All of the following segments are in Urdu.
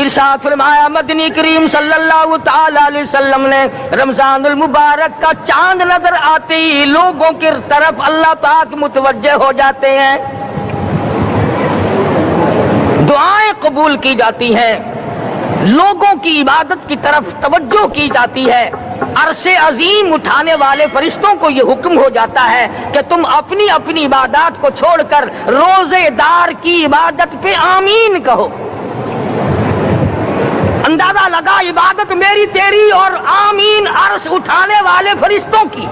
ارشاد فرمایا مدنی کریم صلی اللہ تعالی علیہ وسلم نے رمضان المبارک کا چاند نظر آتے ہی لوگوں کی طرف اللہ پاک متوجہ ہو جاتے ہیں، دعائیں قبول کی جاتی ہیں، لوگوں کی عبادت کی طرف توجہ کی جاتی ہے۔ عرش عظیم اٹھانے والے فرشتوں کو یہ حکم ہو جاتا ہے کہ تم اپنی اپنی عبادات کو چھوڑ کر روزے دار کی عبادت پہ آمین کہو۔ اندازہ لگا عبادت میری تیری اور آمین عرش اٹھانے والے فرشتوں کی۔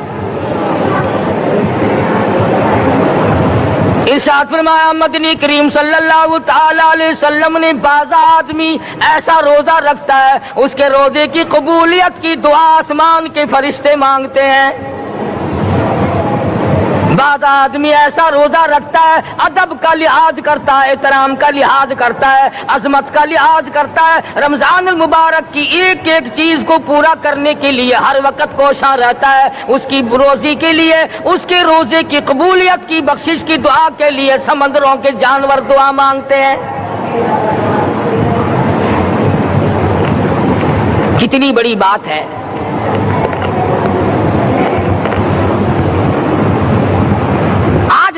ارشاد فرمایا مدنی کریم صلی اللہ تعالی علیہ وسلم نے بعض آدمی ایسا روزہ رکھتا ہے اس کے روزے کی قبولیت کی دعا آسمان کے فرشتے مانگتے ہیں، بعض آدمی ایسا روزہ رکھتا ہے ادب کا لحاظ کرتا ہے، احترام کا لحاظ کرتا ہے، عظمت کا لحاظ کرتا ہے، رمضان المبارک کی ایک ایک چیز کو پورا کرنے کے لیے ہر وقت کوشاں رہتا ہے، اس کی روزی کے لیے، اس کے روزے کی قبولیت کی بخشش کی دعا کے لیے سمندروں کے جانور دعا مانگتے ہیں۔ کتنی بڑی بات ہے۔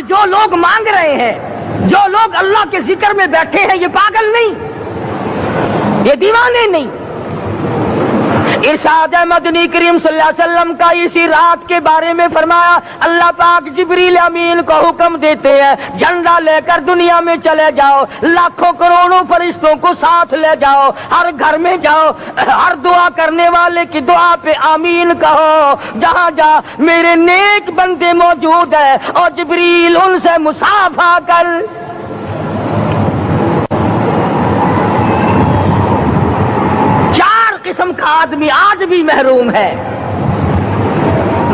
جو لوگ مانگ رہے ہیں، جو لوگ اللہ کے ذکر میں بیٹھے ہیں، یہ پاگل نہیں، یہ دیوانے نہیں۔ ارشاد مدنی کریم صلی اللہ علیہ وسلم کا اسی رات کے بارے میں فرمایا اللہ پاک جبریل امین کو حکم دیتے ہیں جھنڈا لے کر دنیا میں چلے جاؤ، لاکھوں کروڑوں فرشتوں کو ساتھ لے جاؤ، ہر گھر میں جاؤ، ہر دعا کرنے والے کی دعا پہ آمین کہو، جہاں جا میرے نیک بندے موجود ہیں اور جبریل ان سے مصافحہ کر۔ قسم کا آدمی آج بھی محروم ہے،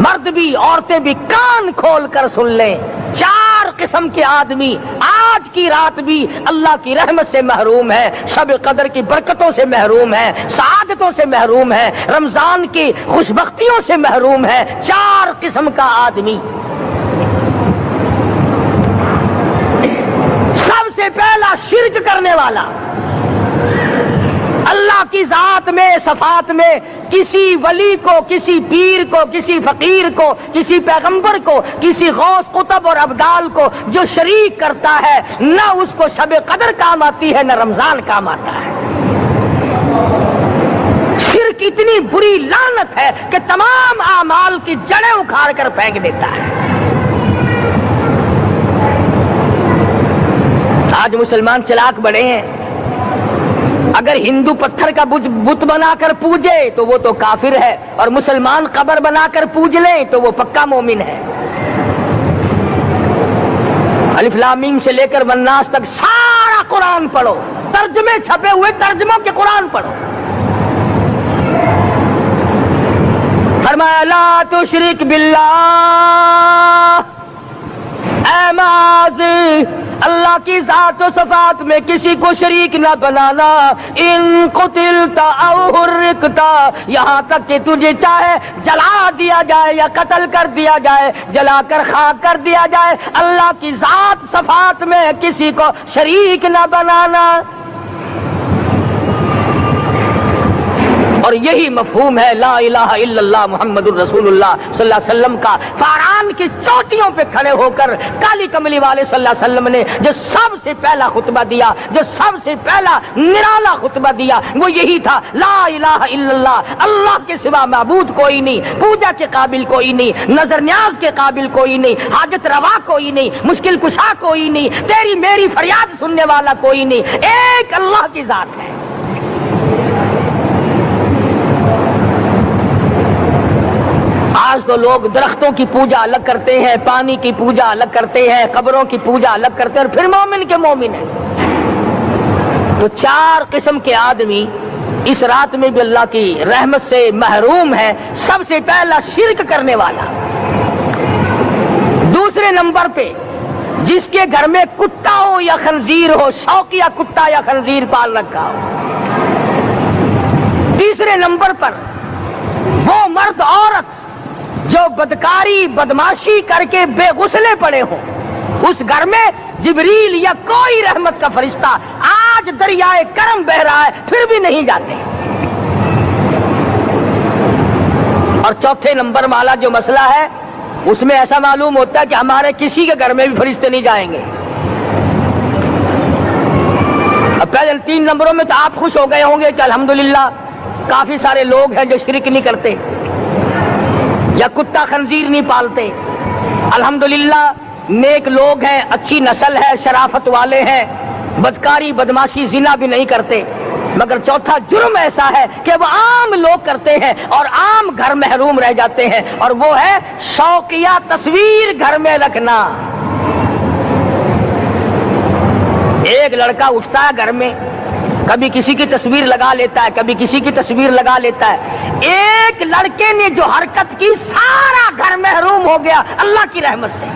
مرد بھی عورتیں بھی کان کھول کر سن لیں، چار قسم کے آدمی آج کی رات بھی اللہ کی رحمت سے محروم ہے، شب قدر کی برکتوں سے محروم ہے، سعادتوں سے محروم ہے، رمضان کی خوشبختیوں سے محروم ہے۔ چار قسم کا آدمی۔ سب سے پہلا شرک کرنے والا، اللہ کی ذات میں صفات میں کسی ولی کو، کسی پیر کو، کسی فقیر کو، کسی پیغمبر کو، کسی غوث قطب اور ابدال کو جو شریک کرتا ہے، نہ اس کو شب قدر کام آتی ہے نہ رمضان کام آتا ہے۔ شرک اتنی بری لعنت ہے کہ تمام اعمال کی جڑیں اکھاڑ کر پھینک دیتا ہے۔ آج مسلمان چلاک بڑے ہیں، اگر ہندو پتھر کا بت بنا کر پوجے تو وہ تو کافر ہے، اور مسلمان قبر بنا کر پوج لیں تو وہ پکا مومن ہے۔ الف لام میم سے لے کر والناس تک سارا قرآن پڑھو، ترجمے چھپے ہوئے ترجموں کے قرآن پڑھو۔ فرمایا لا تشرک باللہ، اے معاذ اللہ کی ذات و صفات میں کسی کو شریک نہ بنانا۔ ان قتلت او حرقت، یہاں تک کہ تجھے چاہے جلا دیا جائے یا قتل کر دیا جائے، جلا کر خاک کر دیا جائے، اللہ کی ذات صفات میں کسی کو شریک نہ بنانا۔ اور یہی مفہوم ہے لا الہ الا اللہ محمد الرسول اللہ صلی اللہ علیہ وسلم کا۔ فاران کی چوٹیوں پہ کھڑے ہو کر کالی کملی والے صلی اللہ علیہ وسلم نے جو سب سے پہلا خطبہ دیا، جو سب سے پہلا نرالا خطبہ دیا، وہ یہی تھا لا الہ الا اللہ، اللہ کے سوا معبود کوئی نہیں، پوجا کے قابل کوئی نہیں، نظر نیاز کے قابل کوئی نہیں، حاجت روا کوئی نہیں، مشکل کشا کوئی نہیں، تیری میری فریاد سننے والا کوئی نہیں، ایک اللہ کی ذات ہے۔ آج تو لوگ درختوں کی پوجا الگ کرتے ہیں، پانی کی پوجا الگ کرتے ہیں، قبروں کی پوجا الگ کرتے ہیں، اور پھر مومن کے مومن ہیں۔ تو چار قسم کے آدمی اس رات میں بھی اللہ کی رحمت سے محروم ہے۔ سب سے پہلا شرک کرنے والا، دوسرے نمبر پہ جس کے گھر میں کتا ہو یا خنزیر ہو، شوقیہ کتا یا خنزیر پال رکھا ہو، تیسرے نمبر پر وہ مرد عورت جو بدکاری بدماشی کر کے بے غسلے پڑے ہوں، اس گھر میں جبریل یا کوئی رحمت کا فرشتہ آج دریائے کرم بہ رہا ہے پھر بھی نہیں جاتے. اور چوتھے نمبر والا جو مسئلہ ہے اس میں ایسا معلوم ہوتا ہے کہ ہمارے کسی کے گھر میں بھی فرشتے نہیں جائیں گے. اب پہلے 3 نمبروں میں تو آپ خوش ہو گئے ہوں گے کہ الحمدللہ کافی سارے لوگ ہیں جو شرک نہیں کرتے یا کتا خنزیر نہیں پالتے. الحمدللہ نیک لوگ ہیں, اچھی نسل ہے, شرافت والے ہیں, بدکاری بدماشی زنا بھی نہیں کرتے. مگر چوتھا جرم ایسا ہے کہ وہ عام لوگ کرتے ہیں اور عام گھر محروم رہ جاتے ہیں, اور وہ ہے شوقیہ تصویر گھر میں رکھنا. ایک لڑکا اٹھتا ہے گھر میں, کبھی کسی کی تصویر لگا لیتا ہے, کبھی کسی کی تصویر لگا لیتا ہے. ایک لڑکے نے جو حرکت کی سارا گھر محروم ہو گیا اللہ کی رحمت سے.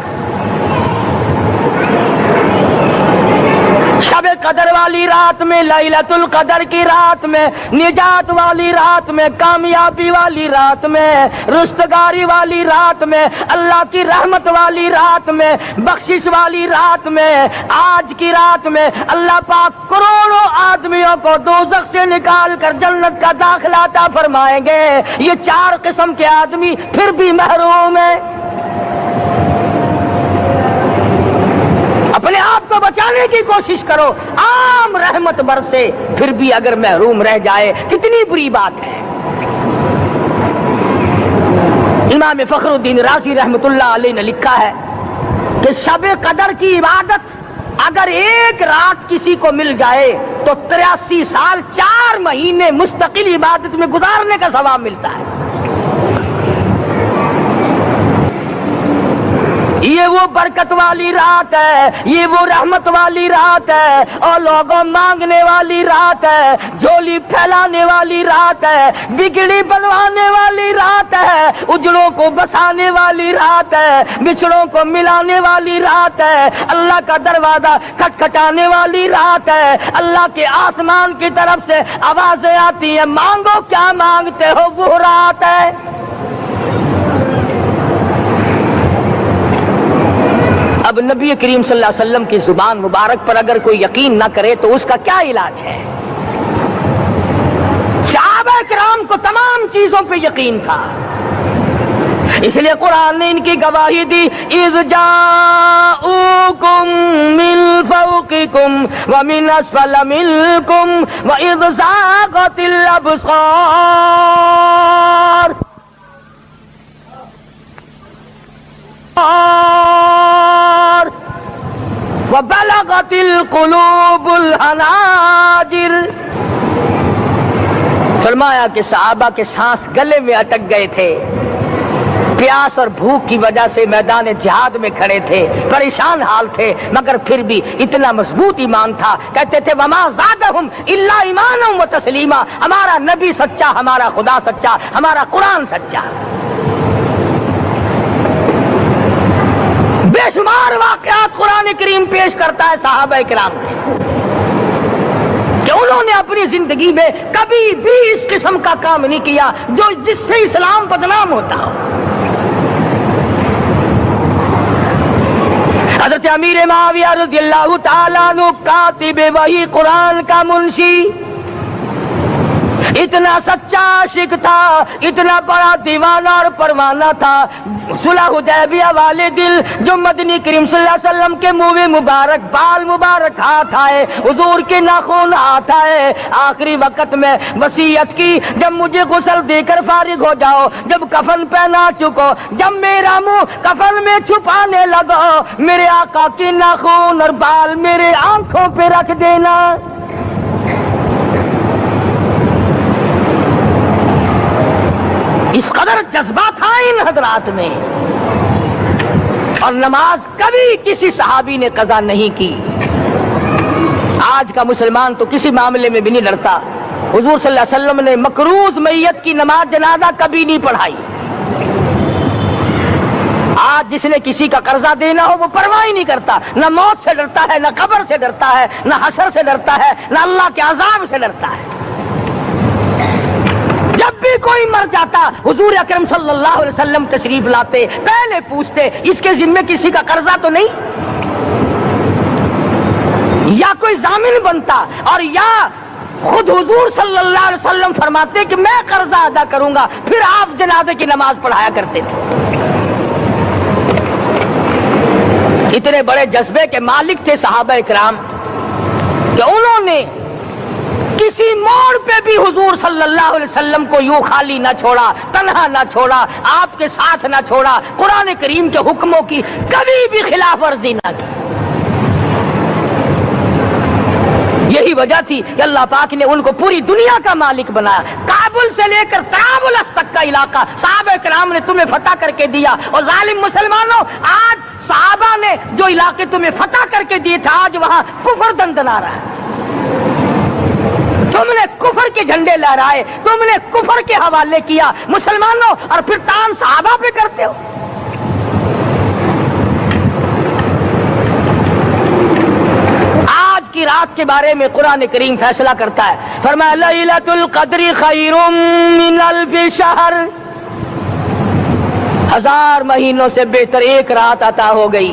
شب قدر والی رات میں, لیلۃ القدر کی رات میں, نجات والی رات میں, کامیابی والی رات میں, رستگاری والی رات میں, اللہ کی رحمت والی رات میں, بخشش والی رات میں, آج کی رات میں اللہ پاک کروڑوں آدمیوں کو دوزخ سے نکال کر جنت کا داخلہ عطا فرمائیں گے. یہ 4 قسم کے آدمی پھر بھی محروم ہیں. اپنے آپ کو بچانے کی کوشش کرو. عام رحمت برسے پھر بھی اگر محروم رہ جائے کتنی بری بات ہے. امام فخر الدین رازی رحمت اللہ علیہ نے لکھا ہے کہ شب قدر کی عبادت اگر ایک رات کسی کو مل جائے تو 83 سال 4 مہینے مستقل عبادت میں گزارنے کا ثواب ملتا ہے. یہ وہ برکت والی رات ہے, یہ وہ رحمت والی رات ہے, اور لوگوں مانگنے والی رات ہے, جھولی پھیلانے والی رات ہے, بگڑی بنوانے والی رات ہے, اجڑوں کو بسانے والی رات ہے, بچڑوں کو ملانے والی رات ہے, اللہ کا دروازہ کھٹکھٹانے والی رات ہے, اللہ کے آسمان کی طرف سے آوازیں آتی ہیں مانگو کیا مانگتے ہو, وہ رات ہے. اب نبی کریم صلی اللہ علیہ وسلم کی زبان مبارک پر اگر کوئی یقین نہ کرے تو اس کا کیا علاج ہے؟ صحابہ کرام کو تمام چیزوں پہ یقین تھا, اس لیے قرآن نے ان کی گواہی دی. اذ جاءوکم من فوقکم ومن اسفل منکم واذ زاغت الابصار وبلغت القلوب الحناجر. فرمایا کہ صحابہ کے سانس گلے میں اٹک گئے تھے, پیاس اور بھوک کی وجہ سے میدان جہاد میں کھڑے تھے, پریشان حال تھے, مگر پھر بھی اتنا مضبوط ایمان تھا. کہتے تھے وما زادہم الا ایمانا و تسلیما, ہمارا نبی سچا, ہمارا خدا سچا, ہمارا قرآن سچا. بے شمار واقعات قرآن کریم پیش کرتا ہے صحابہ کرام کے کہ انہوں نے اپنی زندگی میں کبھی بھی اس قسم کا کام نہیں کیا جو جس سے اسلام بدنام ہوتا ہو. حضرت امیر معاویہ رضی اللہ تعالیٰ عنہ کاتب وحی قرآن کا منشی, اتنا سچا عاشق تھا, اتنا بڑا دیوانہ اور پروانہ تھا. صلح حدیبیہ والے دل جو مدنی کریم صلی اللہ علیہ وسلم کے منہ مبارک, بال مبارک ہاتھ آئے, حضور کے ناخن ہاتھ آئے, آخری وقت میں وصیت کی جب مجھے غسل دے کر فارغ ہو جاؤ, جب کفن پہنا چکو, جب میرا منہ کفن میں چھپانے لگو, میرے آقا کے ناخن اور بال میرے آنکھوں پہ رکھ دینا. اس قدر جذبہ تھا ان حضرات میں, اور نماز کبھی کسی صحابی نے قضا نہیں کی. آج کا مسلمان تو کسی معاملے میں بھی نہیں ڈرتا. حضور صلی اللہ علیہ وسلم نے مقروض میت کی نماز جنازہ کبھی نہیں پڑھائی. آج جس نے کسی کا قرضہ دینا ہو وہ پرواہ ہی نہیں کرتا, نہ موت سے ڈرتا ہے, نہ قبر سے ڈرتا ہے, نہ حشر سے ڈرتا ہے, نہ اللہ کے عذاب سے ڈرتا ہے. جب بھی کوئی مر جاتا حضور اکرم صلی اللہ علیہ وسلم تشریف لاتے, پہلے پوچھتے اس کے ذمے کسی کا قرضہ تو نہیں, یا کوئی ضامن بنتا, اور یا خود حضور صلی اللہ علیہ وسلم فرماتے کہ میں قرضہ ادا کروں گا، پھر آپ جنازے کی نماز پڑھایا کرتے تھے۔ اتنے بڑے جذبے کے مالک تھے صحابہ اکرام کہ انہوں نے کسی موڑ پہ بھی حضور صلی اللہ علیہ وسلم کو یوں خالی نہ چھوڑا، تنہا نہ چھوڑا، آپ کے ساتھ نہ چھوڑا، قرآن کریم کے حکموں کی کبھی بھی خلاف ورزی نہ کی۔ یہی وجہ تھی کہ اللہ پاک نے ان کو پوری دنیا کا مالک بنایا۔ کابل سے لے کر طرابلس تک کا علاقہ صحابہ کرام نے تمہیں فتح کر کے دیا، اور ظالم مسلمانوں آج صحابہ نے جو علاقے تمہیں فتح کر کے دیے تھے آج وہاں کفر دندنا رہا ہے۔ تم نے کفر کے جھنڈے لہرائے، تم نے کفر کے حوالے کیا مسلمانوں، اور پھر تان صحابہ پہ کرتے ہو۔ آج کی رات کے بارے میں قرآن کریم فیصلہ کرتا ہے، فرمایا لیلۃ القدر خیر من الف شہر، 1000 مہینوں سے بہتر ایک رات عطا ہو گئی۔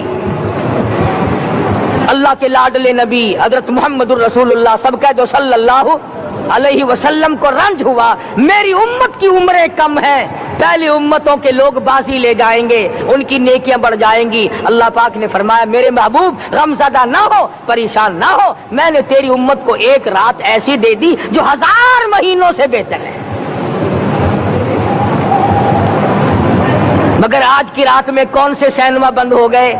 اللہ کے لاڈلے نبی حضرت محمد الرسول اللہ سب کا جو صلی اللہ علیہ وسلم کو رنج ہوا، میری امت کی عمریں کم ہیں، پہلی امتوں کے لوگ بازی لے جائیں گے، ان کی نیکیاں بڑھ جائیں گی۔ اللہ پاک نے فرمایا میرے محبوب غمزدہ نہ ہو، پریشان نہ ہو، میں نے تیری امت کو ایک رات ایسی دے دی جو 1000 مہینوں سے بہتر ہے۔ مگر آج کی رات میں کون سے سینما بند ہو گئے؟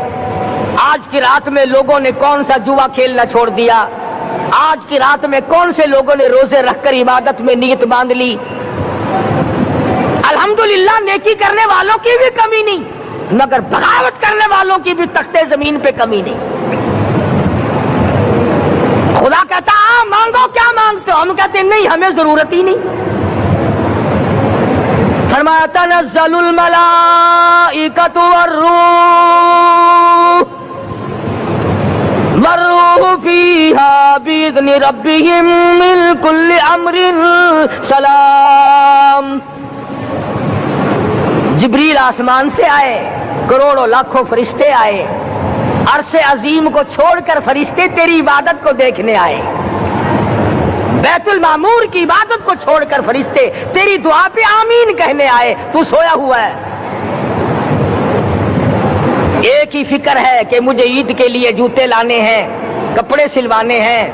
آج کی رات میں لوگوں نے کون سا جوا کھیلنا چھوڑ دیا؟ آج کی رات میں کون سے لوگوں نے روزے رکھ کر عبادت میں نیت باندھ لی؟ الحمدللہ نیکی کرنے والوں کی بھی کمی نہیں، مگر بغاوت کرنے والوں کی بھی تختے زمین پہ کمی نہیں۔ خدا کہتا مانگو کیا مانگتے ہو؟ ہم کہتے نہیں ہمیں ضرورت ہی نہیں۔ فرمایا تنزل الملائکۃ والروح فیہا بإذن ربہم من کل امر سلام۔ جبریل آسمان سے آئے، کروڑوں لاکھوں فرشتے آئے، عرش عظیم کو چھوڑ کر فرشتے تیری عبادت کو دیکھنے آئے، بیت المعمور کی عبادت کو چھوڑ کر فرشتے تیری دعا پہ آمین کہنے آئے، تو سویا ہوا ہے۔ ایک ہی فکر ہے کہ مجھے عید کے لیے جوتے لانے ہیں، کپڑے سلوانے ہیں،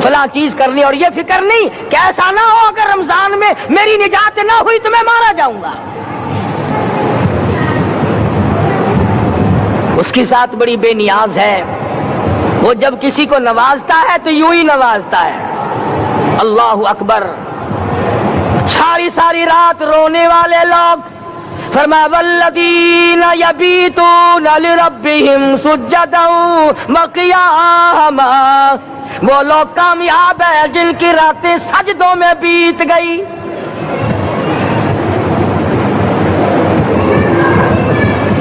فلاں چیز کرنی، اور یہ فکر نہیں کہ ایسا نہ ہو اگر رمضان میں میری نجات نہ ہوئی تو میں مارا جاؤں گا۔ اس کی ذات بڑی بے نیاز ہے، وہ جب کسی کو نوازتا ہے تو یوں ہی نوازتا ہے۔ اللہ اکبر۔ ساری ساری رات رونے والے لوگ، فرمایا والذین یبیتون لربہم سجدا وقیاما، وہ لوگ کامیاب ہیں جن کی راتیں سجدوں میں بیت گئی۔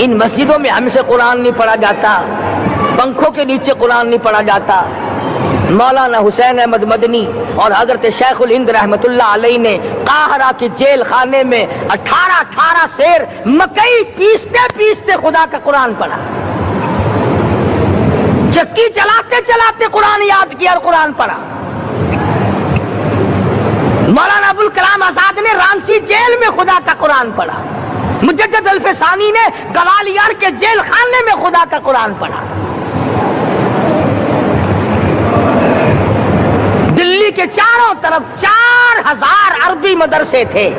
ان مسجدوں میں ہم سے قرآن نہیں پڑھا جاتا، پنکھوں کے نیچے قرآن نہیں پڑھا جاتا۔ مولانا حسین احمد مدنی اور حضرت شیخ الہند رحمت اللہ علیہ نے قاہرہ کے جیل خانے میں 18 سیر مکئی پیستے پیستے خدا کا قرآن پڑھا۔ چکی چلاتے چلاتے قرآن یاد کیا اور قرآن پڑھا۔ مولانا ابوالکلام آزاد نے رانچی جیل میں خدا کا قرآن پڑھا۔ مجدد الفسانی نے گوالیار کے جیل خانے میں خدا کا قرآن پڑھا۔ دلی کے چاروں طرف 4000 عربی مدرسے تھے،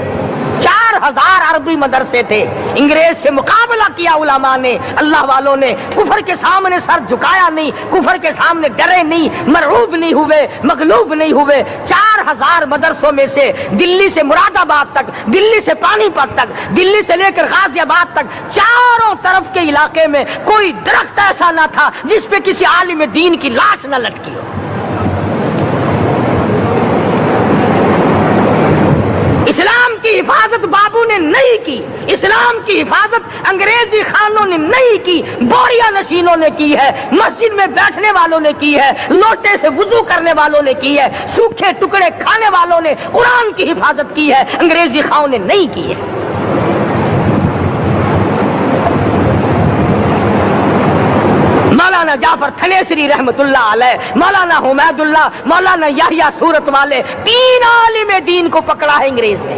4000 عربی مدرسے تھے۔ انگریز سے مقابلہ کیا علماء نے، اللہ والوں نے، کفر کے سامنے سر جھکایا نہیں، کفر کے سامنے ڈرے نہیں، مرعوب نہیں ہوئے، مغلوب نہیں ہوئے۔ 4000 مدرسوں میں سے دلی سے مراد آباد تک، دلی سے پانی پت تک، دلی سے لے کر غازی آباد تک، چاروں طرف کے علاقے میں کوئی درخت ایسا نہ تھا جس پہ کسی عالم دین کی لاش نہ لٹکی ہو۔ اسلام کی حفاظت بابو نے نہیں کی، اسلام کی حفاظت انگریزی خانوں نے نہیں کی، بوریا نشینوں نے کی ہے، مسجد میں بیٹھنے والوں نے کی ہے، لوٹے سے وضو کرنے والوں نے کی ہے، سوکھے ٹکڑے کھانے والوں نے قرآن کی حفاظت کی ہے، انگریزی خانوں نے نہیں کی ہے۔ مولانا جعفر تھنیسری رحمت اللہ علیہ، مولانا حمید اللہ، مولانا یحییٰ صورت والے، 3 عالم دین کو پکڑا ہے انگریز نے۔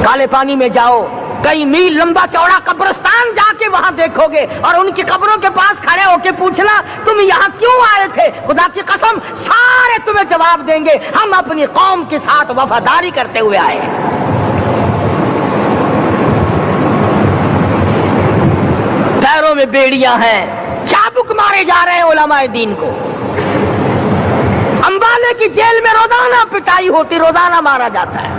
کالے پانی میں جاؤ، کئی میل لمبا چوڑا قبرستان جا کے وہاں دیکھو گے، اور ان کی قبروں کے پاس کھڑے ہو کے پوچھنا تم یہاں کیوں آئے تھے، خدا کی قسم سارے تمہیں جواب دیں گے ہم اپنی قوم کے ساتھ وفاداری کرتے ہوئے آئے ہیں۔ پیروں میں بیڑیاں ہیں، چابک مارے جا رہے ہیں علماء دین کو۔ امبالے کی جیل میں روزانہ پٹائی ہوتی، روزانہ مارا جاتا ہے۔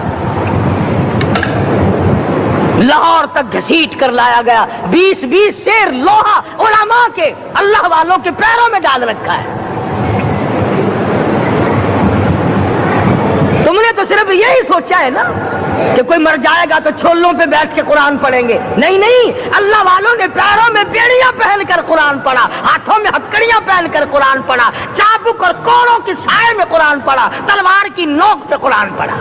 لاہور تک گھسیٹ کر لایا گیا، 20 سیر لوہا علماء کے، اللہ والوں کے پیروں میں ڈال رکھا ہے۔ تم نے تو صرف یہی سوچا ہے نا کہ کوئی مر جائے گا تو چھولوں پہ بیٹھ کے قرآن پڑھیں گے، نہیں نہیں، اللہ والوں نے پیروں میں بیڑیاں پہن کر قرآن پڑھا، ہاتھوں میں ہتکڑیاں پہن کر قرآن پڑھا، چابک اور کوڑوں کی سائے میں قرآن پڑھا، تلوار کی نوک پہ قرآن پڑھا۔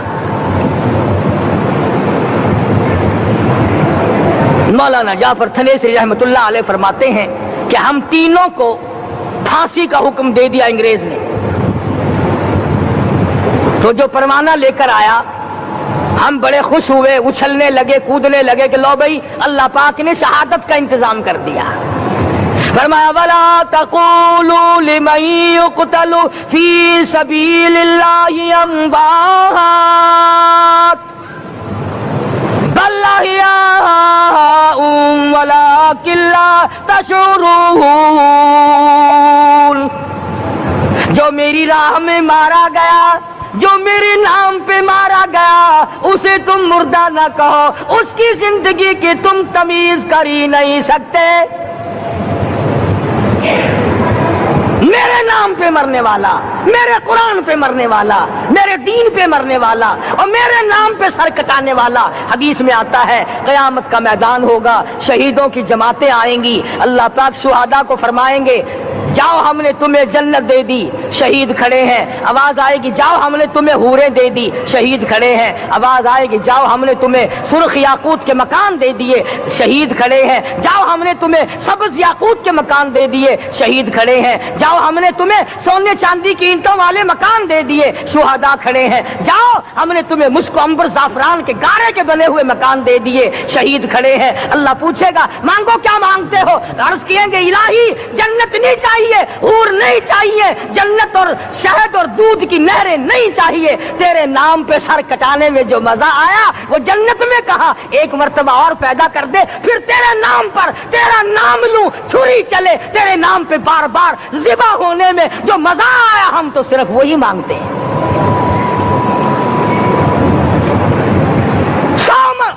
مولانا جعفر تھنیسری رحمت اللہ علیہ فرماتے ہیں کہ ہم تینوں کو پھانسی کا حکم دے دیا انگریز نے، تو جو پروانہ لے کر آیا ہم بڑے خوش ہوئے، اچھلنے لگے، کودنے لگے کہ لو بھائی اللہ پاک نے شہادت کا انتظام کر دیا۔ فرمایا وَلَا تَقُولُوا لِمَن يُقْتَلُ فِي سَبِيلِ اللَّهِ أَمْوَاتٌ بَلْ أَحْيَاءٌ وَلَٰكِن لَّا تَشْعُرُونَ۔ جو میری راہ میں مارا گیا، جو میرے نام پہ مارا گیا، اسے تم مردہ نہ کہو، اس کی زندگی کی تم تمیز کر ہی نہیں سکتے۔ میرے نام پہ مرنے والا، میرے قرآن پہ مرنے والا، میرے دین پہ مرنے والا، اور میرے نام پہ سر کٹانے والا۔ حدیث میں آتا ہے قیامت کا میدان ہوگا، شہیدوں کی جماعتیں آئیں گی، اللہ پاک شہداء کو فرمائیں گے جاؤ ہم نے تمہیں جنت دے دی، شہید کھڑے ہیں۔ آواز آئے گی جاؤ ہم نے تمہیں حوریں دے دی، شہید کھڑے ہیں۔ آواز آئے گی جاؤ ہم نے تمہیں سرخ یاقوت کے مکان دے دیے، شہید کھڑے ہیں۔ جاؤ ہم نے تمہیں سبز یاقوت کے مکان دے دیے، شہید کھڑے ہیں۔ جاؤ ہم نے تمہیں سونے چاندی کی اینٹوں والے مکان دے دیے، شہداء کھڑے ہیں۔ جاؤ ہم نے تمہیں مشک و عنبر زعفران کے گارے کے بنے ہوئے مکان دے دیے، شہید کھڑے ہیں۔ اللہ پوچھے گا مانگو کیا مانگتے ہو؟ عرض کیے گے الہی جنت نہیں چاہیے، حور نہیں چاہیے، جنت اور شہد اور دودھ کی نہریں نہیں چاہیے، تیرے نام پہ سر کٹانے میں جو مزہ آیا وہ جنت میں کہا ایک مرتبہ اور پیدا کر دے، پھر تیرے نام پر تیرا نام لوں، چھری چلے تیرے نام پہ بار بار ذبح ہونے میں جو مزہ آیا، ہم تو صرف وہی مانگتے ہیں۔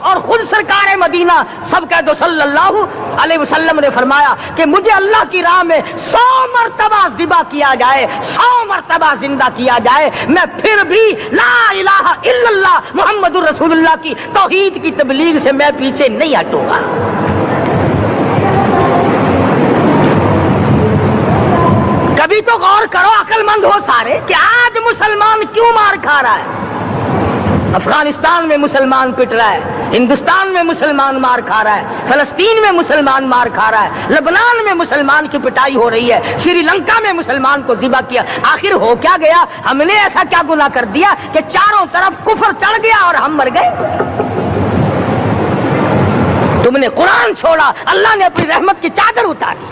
اور خود سرکار مدینہ سب کہہ دو صلی اللہ علیہ وسلم نے فرمایا کہ مجھے اللہ کی راہ میں 100 مرتبہ ذبح کیا جائے، 100 مرتبہ زندہ کیا جائے، میں پھر بھی لا الہ الا اللہ محمد الرسول اللہ کی توحید کی تبلیغ سے میں پیچھے نہیں ہٹوں گا۔ کبھی تو غور کرو عقل مند ہو سارے کہ آج مسلمان کیوں مار کھا رہا ہے؟ افغانستان میں مسلمان پٹ رہا ہے، ہندوستان میں مسلمان مار کھا رہا ہے، فلسطین میں مسلمان مار کھا رہا ہے، لبنان میں مسلمان کی پٹائی ہو رہی ہے، شری لنکا میں مسلمان کو ذبح کیا۔ آخر ہو کیا گیا؟ ہم نے ایسا کیا گناہ کر دیا کہ چاروں طرف کفر چڑھ گیا اور ہم مر گئے؟ تم نے قرآن چھوڑا، اللہ نے اپنی رحمت کی چادر اتار دی،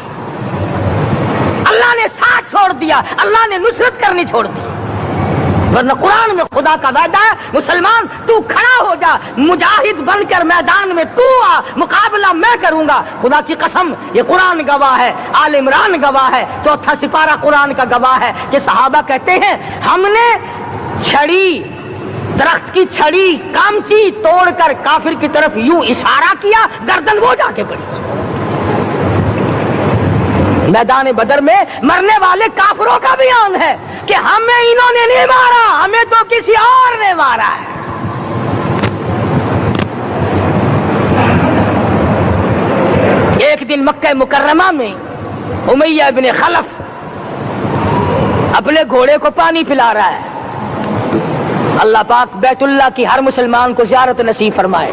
اللہ نے ساتھ چھوڑ دیا، اللہ نے نصرت کرنی چھوڑ دی۔ ورنہ قرآن میں خدا کا وعدہ ہے مسلمان تو کھڑا ہو جا، مجاہد بن کر میدان میں تو آ، مقابلہ میں کروں گا۔ خدا کی قسم یہ قرآن گواہ ہے، آل عمران گواہ ہے، 4 سپارہ قرآن کا گواہ ہے کہ صحابہ کہتے ہیں ہم نے چھڑی، درخت کی چھڑی کامچی توڑ کر کافر کی طرف یوں اشارہ کیا، گردن وہ جا کے پڑی۔ میدان بدر میں مرنے والے کافروں کا بیان ہے کہ ہمیں انہوں نے نہیں مارا، ہمیں تو کسی اور نے مارا ہے۔ ایک دن مکہ مکرمہ میں امیہ ابن خلف اپنے گھوڑے کو پانی پلا رہا ہے۔ اللہ پاک بیت اللہ کی ہر مسلمان کو زیارت نصیب فرمائے۔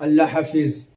اللہ حافظ.